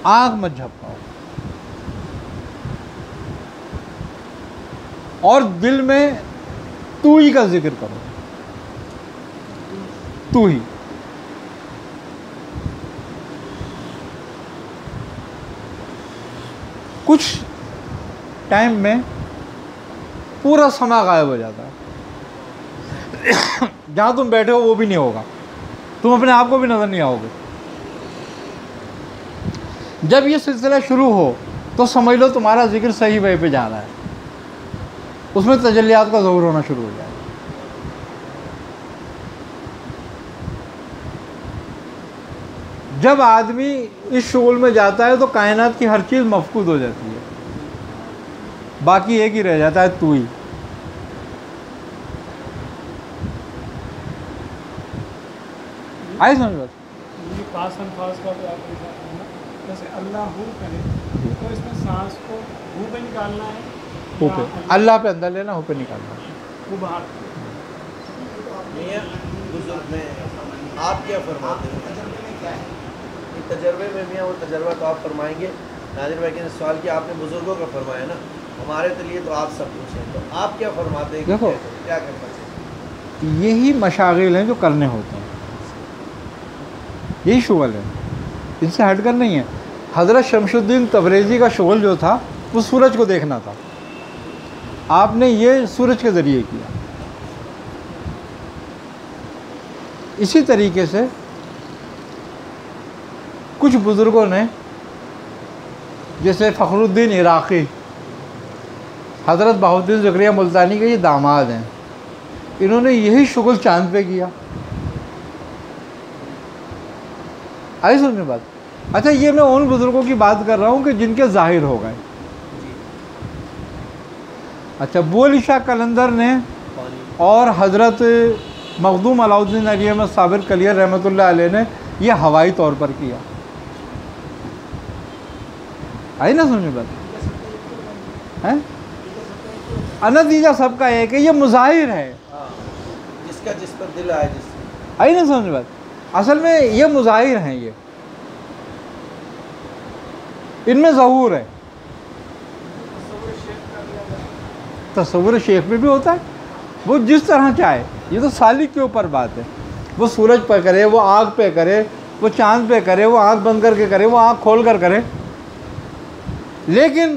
आँख मत झपकाओ और दिल में तू ही का जिक्र करो, तू ही। कुछ टाइम में पूरा समय गायब हो जाता है, जहाँ तुम बैठे हो वो भी नहीं होगा, तुम अपने आप को भी नज़र नहीं आओगे। जब ये सिलसिला शुरू हो तो समझ लो तुम्हारा जिक्र सही वे पे जा रहा है, उसमें तजल्लियात का ज़हूर होना शुरू हो जाएगा। जब आदमी इस शुगल में जाता है तो कायनात की हर चीज़ मफकूद हो जाती है, बाकी एक ही रह जाता है, तू ही। आई समझ बात? ये पास अल्फाज का तो आपने कहा ना, जैसे अल्लाह हू करें तो इसमें सांस को हू पे निकालना है, हो पे अल्लाह पे अंदर लेना, हो पे निकालना। वो बाहर। बुजुर्ग में आप क्या फरमाते हैं? तजर्बे में मियाँ वो तजर्बा तो आप फरमाएंगे। नाज़िर भाई ने सवाल किया, आपने बुजुर्गों का फरमाया ना, हमारे तो लिए तो आप सब पूछें, तो आप क्या फरमाते हैं? देखो, क्या करना चाहिए? यही मशागिल हैं जो करने होते हैं, यही शुगल है, इनसे हटकर नहीं है। हज़रत शमशुद्दीन तबरेज़ी का शुगल जो था वो सूरज को देखना था, आपने ये सूरज के ज़रिए किया। इसी तरीके से कुछ बुज़ुर्गों ने, जैसे फ़खरुद्दीन इराक़ी, हज़रत बहाउद्दीन ज़करिया मुल्तानी के ये दामाद हैं, इन्होंने यही शुगल चाँद पे किया। आई समझ में बात? अच्छा, ये मैं उन बुज़ुर्गों की बात कर रहा हूँ कि जिनके ज़ाहिर हो गए। अच्छा, बुअली शाह कलंदर ने और हज़रत मखदूम अलाउद्दीन अली अहमद साबिर कलियर रहमतुल्लाह अलैह ने यह हवाई तौर पर किया। आई ना समझ में बात? है नतीजा सबका एक है, ये मुज़ाहिर है, जिसका जिस पर दिल आए, जिस आई ना समझ में बात? असल में ये मुज़ाहिर हैं, ये इनमें ज़हूर है। तस्वुर शेख में भी होता है, वो जिस तरह चाहे, ये तो सालिक के ऊपर बात है। वो सूरज पे करे, वो आग पे करे, वो चांद पे करे, वो आँख बंद करके करे, वो आँख खोल कर करे, लेकिन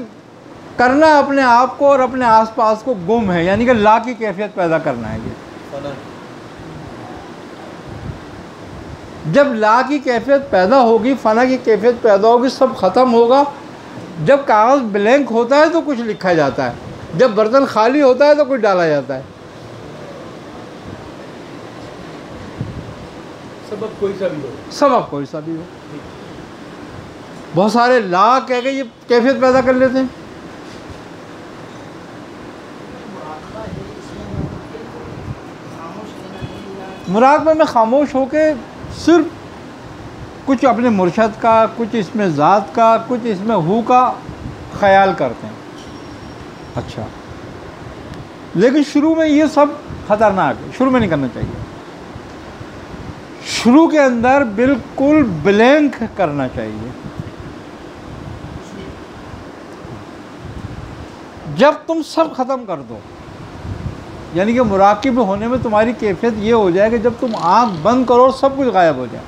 करना अपने आप को और अपने आसपास को गुम है, यानी कि ला की कैफियत पैदा करना है। ये जब ला की कैफियत पैदा होगी, फ़ना की कैफियत पैदा होगी, सब ख़त्म होगा। जब कागज़ ब्लैंक होता है तो कुछ लिखा जाता है, जब बर्तन खाली होता है तो कुछ डाला जाता है। सबब कोई सा भी हो, सबब कोई सा भी हो। बहुत सारे ला कह के ये कैफियत पैदा कर लेते हैं। मुराकबे में खामोश होके सिर्फ कुछ अपने मुर्शद का, कुछ इसमें ज़ात का, कुछ इसमें हू का ख्याल करते हैं। अच्छा, लेकिन शुरू में ये सब ख़तरनाक है, शुरू में नहीं करना चाहिए। शुरू के अंदर बिल्कुल ब्लैंक करना चाहिए। जब तुम सब ख़त्म कर दो, यानी कि मुराकिब होने में तुम्हारी कैफियत ये हो जाए कि जब तुम आँख बंद करो सब कुछ गायब हो जाए,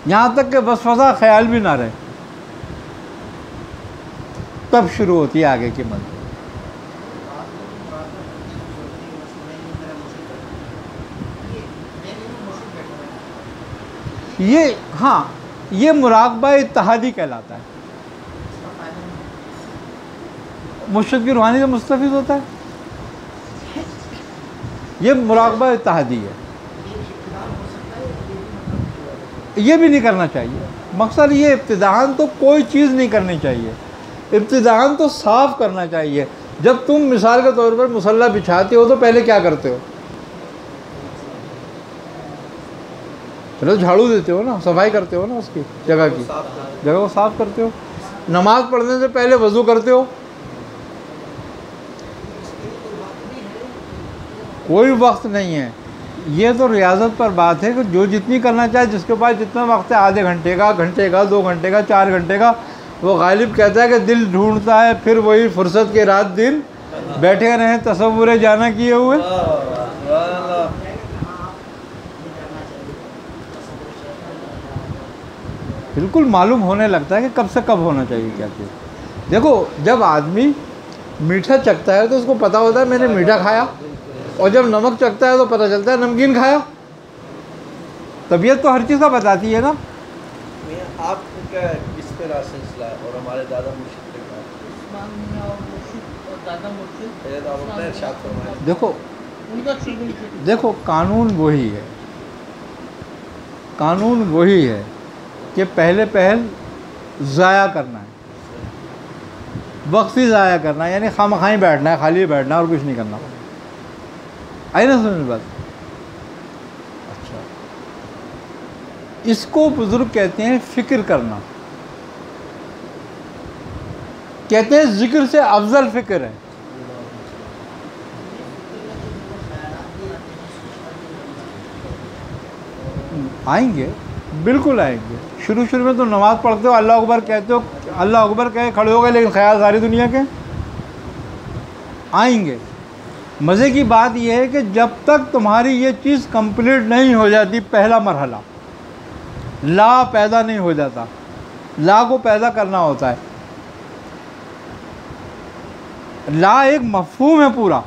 यहाँ तक कि वसवसा ख्याल भी ना रहे, तब शुरू होती है आगे की मंजिल। ये हाँ, ये मुराकबा इत्तेहादी कहलाता है। मुर्शिद की रूहानी से मुस्तफिद होता है, ये मुराकबा इत्तेहादी है। ये भी नहीं करना चाहिए। मकसद ये, इब्तिदाअन तो कोई चीज़ नहीं करनी चाहिए, इब्तिदाअन तो साफ़ करना चाहिए। जब तुम मिसाल के तौर पर मुसल्ला बिछाते हो तो पहले क्या करते हो? पहले झाड़ू देते हो ना, सफाई करते हो ना, उसकी जगह को साफ़ करते हो। नमाज पढ़ने से पहले वज़ू करते हो। कोई वक्त नहीं है, ये तो रियाजत पर बात है कि जो जितनी करना चाहे, जिसके पास जितना वक्त है, आधे घंटे का, 2 घंटे का, 4 घंटे का, वो गालिब कहता है कि दिल ढूंढता है फिर वही फुर्सत के रात दिन बैठे रहें तसव्वुर जाना किए हुए। बिल्कुल मालूम होने लगता है कि कब से कब होना चाहिए क्या चीज़। देखो, जब आदमी मीठा चखता है तो उसको पता होता है मैंने मीठा खाया, और जब नमक चखता है तो पता चलता है नमकीन खाया। तबीयत तो हर चीज़ का बताती है ना। आपको क्या किस पे राज सिलसिला है और हमारे दादा मुर्शिद पे देखो कानून वही है, कानून वही है कि पहले पहल ज़ाया करना है, वक्त ही ज़ाया करना है, यानी खामखाई बैठना है, खाली बैठना है और कुछ नहीं करना। आई ना समझ बात? अच्छा, इसको बुजुर्ग कहते हैं फ़िक्र करना, कहते हैं जिक्र से अफजल फ़िक्र है। आएंगे, बिल्कुल आएंगे। शुरू में तो नमाज़ पढ़ते हो, अल्लाह अकबर कहते हो, अल्लाह अकबर कहे खड़े हो गए, लेकिन ख्याल सारी दुनिया के। आएंगे। मज़े की बात यह है कि जब तक तुम्हारी ये चीज़ कंप्लीट नहीं हो जाती, पहला मरहला ला पैदा नहीं हो जाता, ला को पैदा करना होता है। ला एक मफ़हूम है, पूरा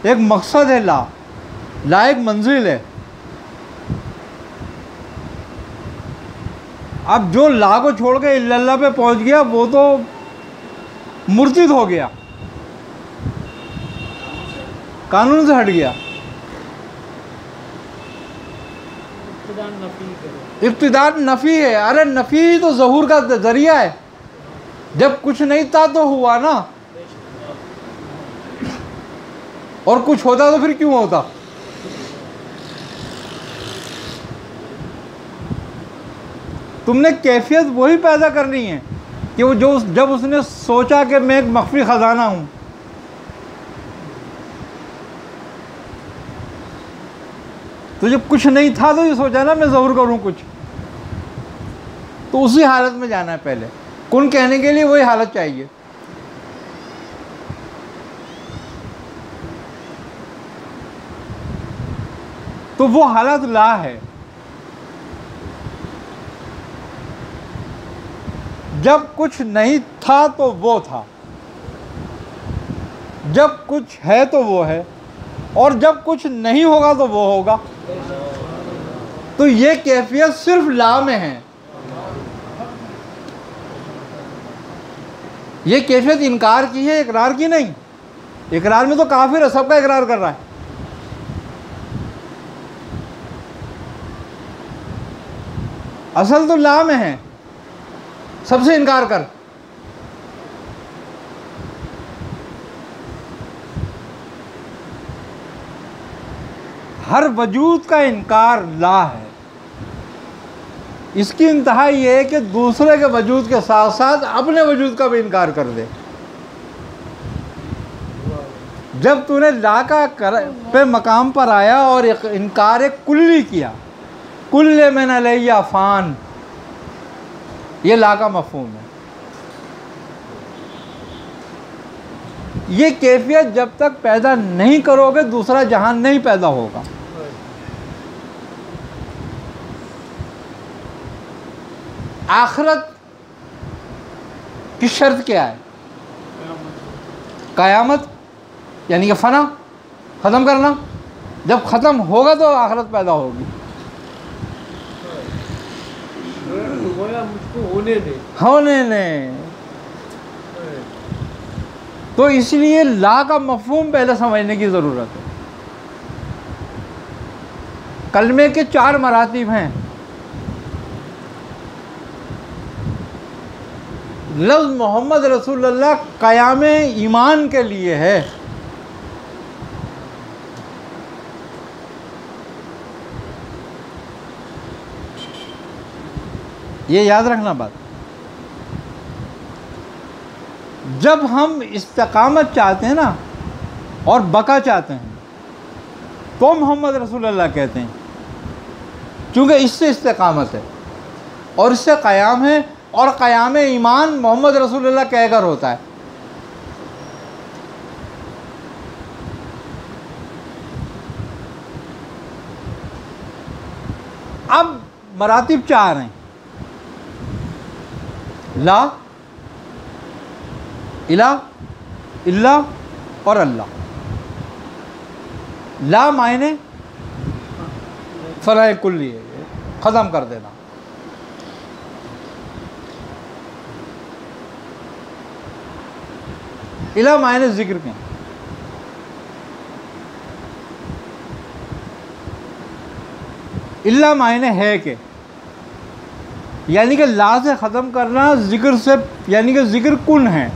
एक मकसद है। ला एक मंजिल है। अब जो ला को छोड़ के इल्लल्लाह पे पहुंच गया वो तो मुर्शिद हो गया, कानून से हट गया। इब्तिदान नफ़ी है। अरे नफ़ी तो ज़हूर का ज़रिया है। जब कुछ नहीं था तो हुआ ना, और कुछ होता तो फिर क्यों होता। तुमने कैफियत वही पैदा करनी है कि वो जो जब उसने सोचा कि मैं एक मख्फी ख़जाना हूँ, तो जब कुछ नहीं था तो ये सोचा ना मैं ज़रूर करूँ कुछ, तो उसी हालत में जाना है। पहले कुन कहने के लिए वही हालत चाहिए। तो वो हालत ला है। जब कुछ नहीं था तो वो था, जब कुछ है तो वो है, और जब कुछ नहीं होगा तो वो होगा। तो ये कैफियत सिर्फ ला में है। ये कैफियत इनकार की है, इकरार की नहीं। इकरार में तो काफिर है, सबका इकरार कर रहा है। असल तो ला में है, सबसे इनकार कर। हर वजूद का इनकार ला है। इसकी इंतहा ये है कि दूसरे के वजूद के साथ साथ अपने वजूद का भी इनकार कर दे। जब तूने ला का पे मकाम पर आया और इनकार कुल्ली किया, कुल्ले में न लैया फ़ान, ये ला का मफ़हूम है। ये कैफियत जब तक पैदा नहीं करोगे दूसरा जहान नहीं पैदा होगा। आखिरत की शर्त क्या है? क़यामत, यानी कि फ़ना, ख़त्म करना। जब ख़त्म होगा तो आखिरत पैदा होगी। मुझको होने दे। तो इसलिए ला का मफ़हूम पहले समझने की ज़रूरत है। कलमे के 4 मरातिब हैं। लफ्ज़ मोहम्मद रसूलुल्लाह क़याम ईमान के लिए है। ये याद रखना बात। जब हम इस्तिकामत चाहते हैं ना और बका चाहते हैं, तो मोहम्मद रसूलुल्लाह कहते हैं, क्योंकि इससे इस्तिकामत है और इससे क़याम है, और क़याम ईमान मोहम्मद रसूलुल्लाह कहकर होता है। अब मरातिब 4 हैं, ला, इला, इल्ला और अल्लाह। ला मायने फलाह कुल्ली है, ख़त्म कर देना। इला मायने जिक्र के, इल्ला मायने है के, यानी कि ला से ख़त्म करना, जिक्र से, यानी कि जिक्र कुन है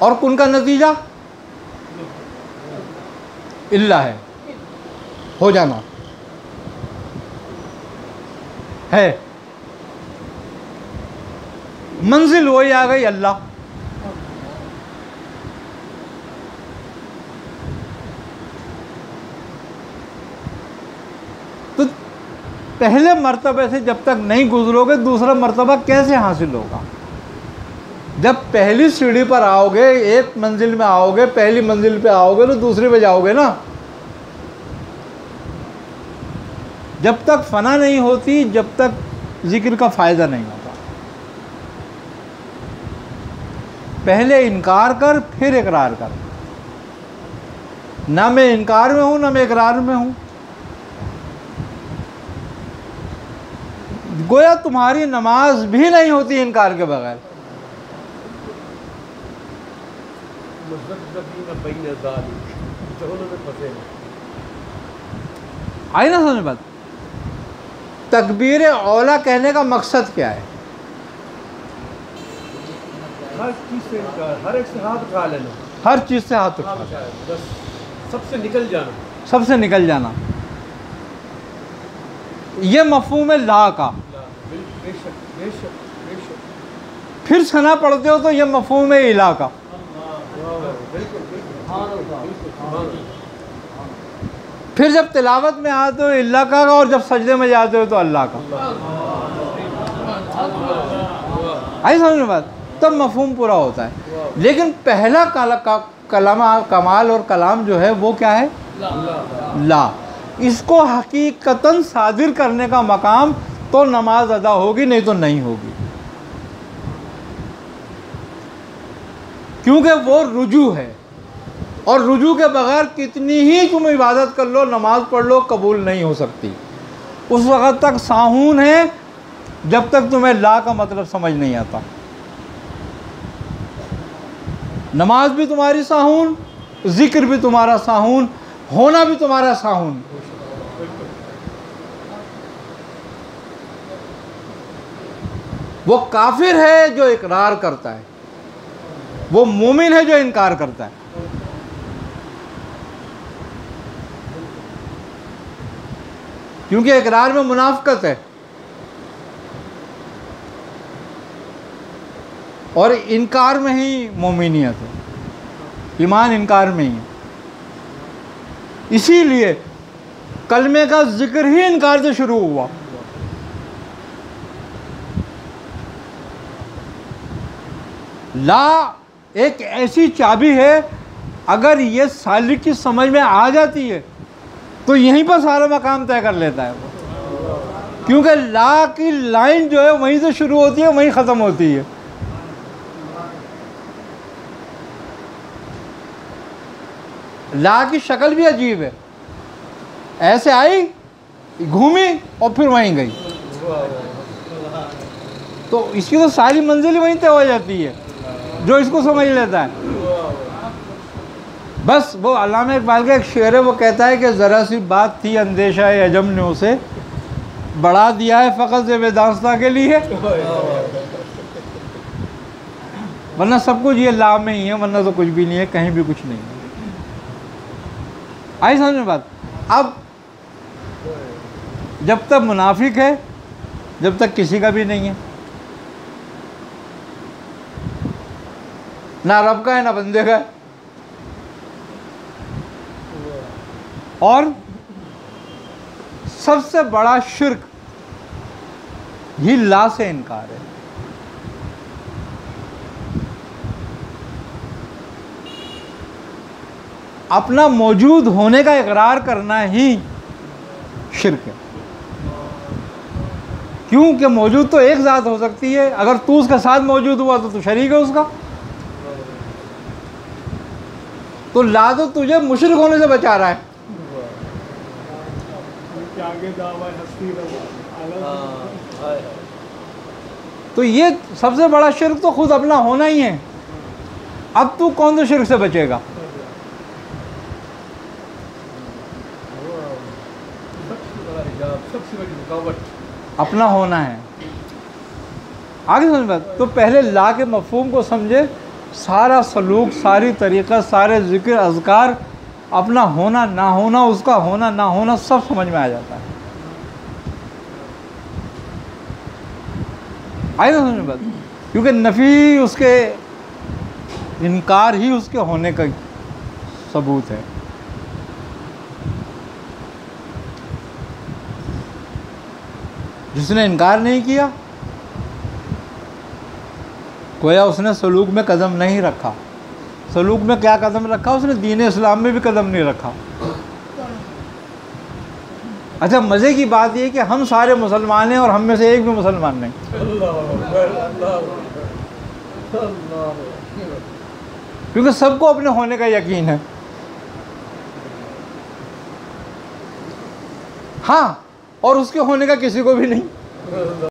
और कुन का नतीजा इल्ला है, हो जाना है। मंजिल वही आ गई अल्लाह। तो पहले मर्तबे से जब तक नहीं गुजरोगे दूसरा मर्तबा कैसे हासिल होगा? जब पहली सीढ़ी पर आओगे, एक मंजिल में आओगे, पहली मंजिल पे आओगे तो दूसरी पे जाओगे ना। जब तक फना नहीं होती, जब तक जिक्र का फ़ायदा नहीं होता। पहले इनकार कर फिर इकरार कर। ना मैं इनकार में हूं ना मैं इकरार में हूं। गोया तुम्हारी नमाज भी नहीं होती इनकार के बगैर। आई ना समझ बात? तकबीर औला कहने का मकसद क्या है? हर चीज़ से हर एक से हाथ उठा लेना, हर चीज़ से हाथ उठा, बस सबसे निकल जाना, सबसे निकल जाना। ये मफ़हूम है ला का। बेशक बेशक बेशक। फिर सना पढ़ते हो तो ये मफ़हूम है इला का। फिर जब तिलावत में आते हो इल्ला का, और जब सजदे में जाते हो तो अल्लाह का। आई समझ में बात? तब मफ़हूम पूरा होता है। लेकिन पहला कमाल और कलाम जो है वो क्या है? ला। इसको हकीकतन सादिर करने का मकाम तो नमाज अदा होगी, नहीं तो नहीं होगी, क्योंकि वो रुजू है। और रुजू के बगैर कितनी ही तुम इबादत कर लो, नमाज पढ़ लो, कबूल नहीं हो सकती। उस वक़्त तक साहून है जब तक तुम्हें ला का मतलब समझ नहीं आता। नमाज भी तुम्हारी साहून, जिक्र भी तुम्हारा साहून, होना भी तुम्हारा साहून। वो काफिर है जो इकरार करता है, वो मोमिन है जो इनकार करता है। क्योंकि इकरार में मुनाफिकत है और इनकार में ही मोमिनियत है, ईमान इनकार में ही है। इसीलिए कलमे का जिक्र ही इनकार से शुरू हुआ। ला एक ऐसी चाबी है, अगर ये सालिक की समझ में आ जाती है तो यहीं पर सारा मकाम तय कर लेता है वो। क्योंकि ला की लाइन जो है वहीं से शुरू होती है, वहीं ख़त्म होती है। ला की शक्ल भी अजीब है, ऐसे आई, घूमी और फिर वहीं गई, तो इसकी तो सारी मंजिल वहीं तय हो जाती है जो इसको समझ लेता है। बस वो अल्लामा इकबाल का एक शेर है, वो कहता है कि ज़रा सी बात थी अंदेशा अजम ने उसे बढ़ा दिया है फ़कत ज़ेब-ए-दास्तां के लिए, वरना सब कुछ ये ला में ही है, वरना तो कुछ भी नहीं है, कहीं भी कुछ नहीं है। आई समझ में बात? अब जब तक मुनाफिक है, जब तक किसी का भी नहीं है, ना रब का है ना बंदे का है। और सबसे बड़ा शिर्क ही ला से इनकार है। अपना मौजूद होने का इकरार करना ही शिर्क है। क्योंकि मौजूद तो एक ज़ात हो सकती है, अगर तू उसके साथ मौजूद हुआ तो तू शरीक है उसका। तो ला तो तुझे मुशरिक होने से बचा रहा है। तो ये सबसे बड़ा शिर्क तो खुद अपना होना ही है। अब तू कौन से शिर्क से बचेगा? अपना होना है। आगे समझ बात। तो पहले ला के मफहूम को समझे, सारा सलूक, सारी तरीक़ा, सारे ज़िक्र, अज़कार, अपना होना ना होना, उसका होना ना होना सब समझ में आ जाता है। आगे समझ बात। क्योंकि नफ़ी उसके इनकार ही उसके होने का सबूत है। जिसने इनकार नहीं किया गोया उसने सलूक में कदम नहीं रखा। सलूक में क्या कदम रखा? उसने दीन इस्लाम में भी कदम नहीं रखा। अच्छा, मज़े की बात यह कि हम सारे मुसलमान हैं और हम में से एक भी मुसलमान नहीं। क्योंकि सबको अपने होने का यकीन है। हाँ, और उसके होने का किसी को भी नहीं।